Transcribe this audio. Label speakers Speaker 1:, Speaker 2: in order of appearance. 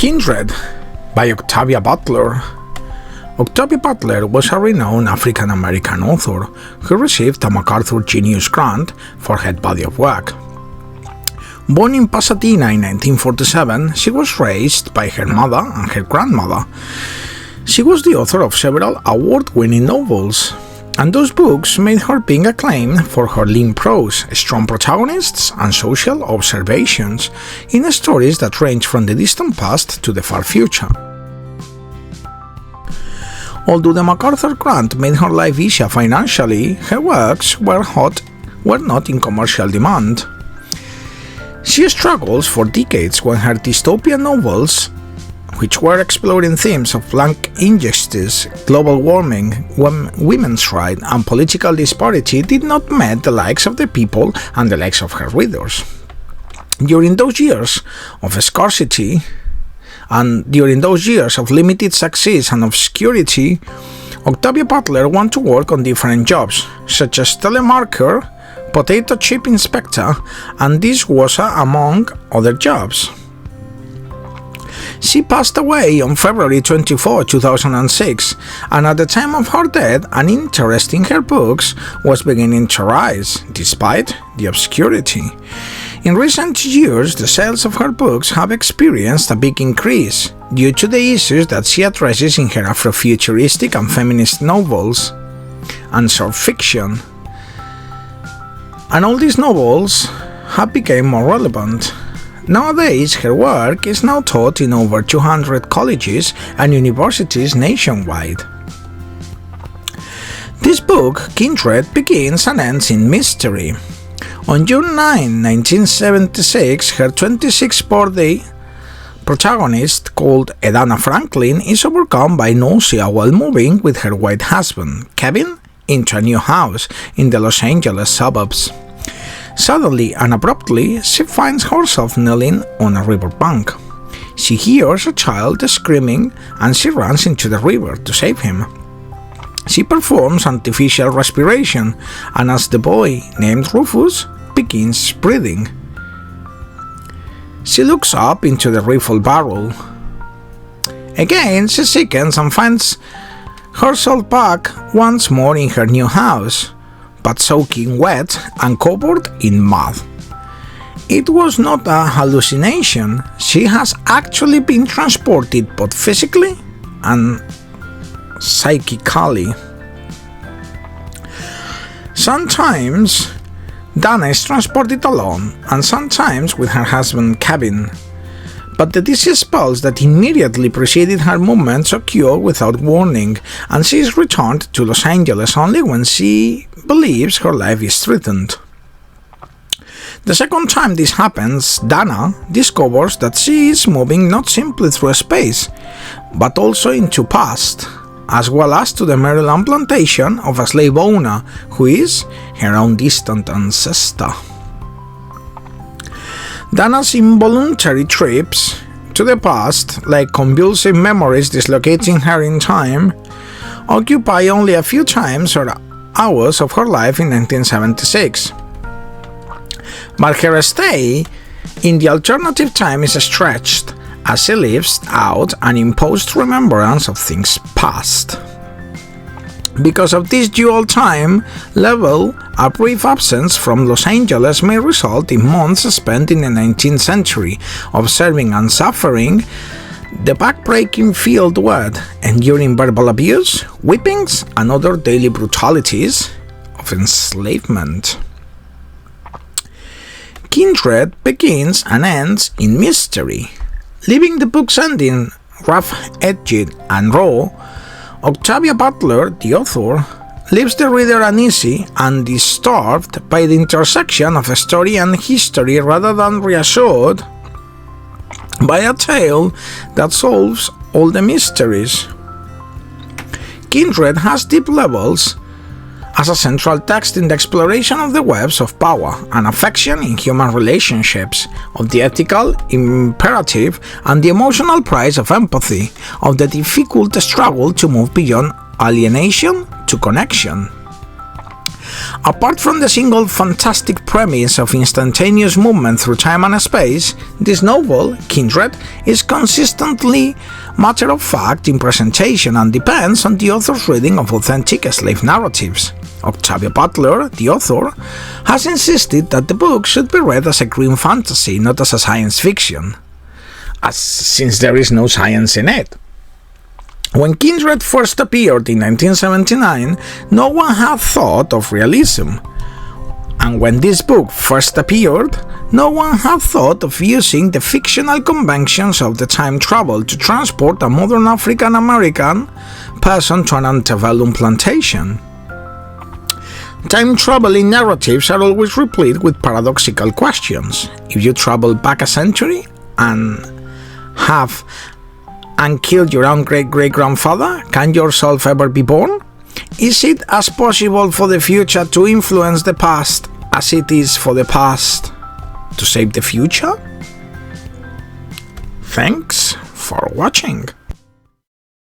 Speaker 1: Kindred by Octavia Butler. Octavia Butler was a renowned African-American author who received a MacArthur Genius Grant for her body of work. Born in Pasadena in 1947, she was raised by her mother and her grandmother. She was the author of several award-winning novels, and those books made her being acclaimed for her lean prose, strong protagonists, and social observations in stories that range from the distant past to the far future. Although the MacArthur Grant made her life easier financially, her works were not in commercial demand. She struggles for decades when her dystopian novels, which were exploring themes of blank injustice, global warming, women's rights, and political disparity, did not meet the likes of the people and the likes of her readers. During those years of scarcity, and during those years of limited success and obscurity, Octavia Butler wanted to work on different jobs, such as telemarketer, potato chip inspector, and dishwasher, among other jobs. She passed away on February 24, 2006, and at the time of her death, an interest in her books was beginning to rise, despite the obscurity. In recent years, the sales of her books have experienced a big increase due to the issues that she addresses in her Afrofuturistic and feminist novels and short fiction. And all these novels have become more relevant. Nowadays, her work is now taught in over 200 colleges and universities nationwide. This book, Kindred, begins and ends in mystery. On June 9, 1976, her 26-birthday protagonist, called Edana Franklin, is overcome by nausea while moving with her white husband, Kevin, into a new house in the Los Angeles suburbs. Suddenly and abruptly, she finds herself kneeling on a riverbank. She hears a child screaming and she runs into the river to save him. She performs artificial respiration, and as the boy, named Rufus, begins breathing, she looks up into the rifle barrel. Again, she sickens and finds herself back once more in her new house, but soaking wet and covered in mud. It was not a hallucination. She has actually been transported both physically and psychically. Sometimes Dana is transported alone, and sometimes with her husband Kevin, but the disease spells that immediately preceded her movements occur without warning, and she is returned to Los Angeles only when she believes her life is threatened. The second time this happens, Dana discovers that she is moving not simply through space, but also into past, as well as to the Maryland plantation of a slave owner who is her own distant ancestor. Dana's involuntary trips to the past, like convulsive memories dislocating her in time, occupy only a few times or hours of her life in 1976. But her stay in the alternative time is stretched as she lives out an imposed remembrance of things past. Because of this dual time level, a brief absence from Los Angeles may result in months spent in the 19th century, observing and suffering the backbreaking field word, enduring verbal abuse, whippings, and other daily brutalities of enslavement. Kindred begins and ends in mystery. Leaving the book's ending rough-edged and raw, Octavia Butler, the author, leaves the reader uneasy and disturbed by the intersection of story and history rather than reassured by a tale that solves all the mysteries. Kindred has deep levels as a central text in the exploration of the webs of power and affection in human relationships, of the ethical imperative and the emotional price of empathy, of the difficult struggle to move beyond alienation to connection. Apart from the single fantastic premise of instantaneous movement through time and space, this novel, Kindred, is consistently matter-of-fact in presentation and depends on the author's reading of authentic slave narratives. Octavia Butler, the author, has insisted that the book should be read as a grim fantasy, not as a science fiction, since there is no science in it. When Kindred first appeared in 1979, no one had thought of realism. And when this book first appeared, no one had thought of using the fictional conventions of the time travel to transport a modern African-American person to an antebellum plantation. Time-traveling narratives are always replete with paradoxical questions. If you travel back a century and killed your own great-great-grandfather, can yourself ever be born? Is it as possible for the future to influence the past as it is for the past to save the future? Thanks for watching.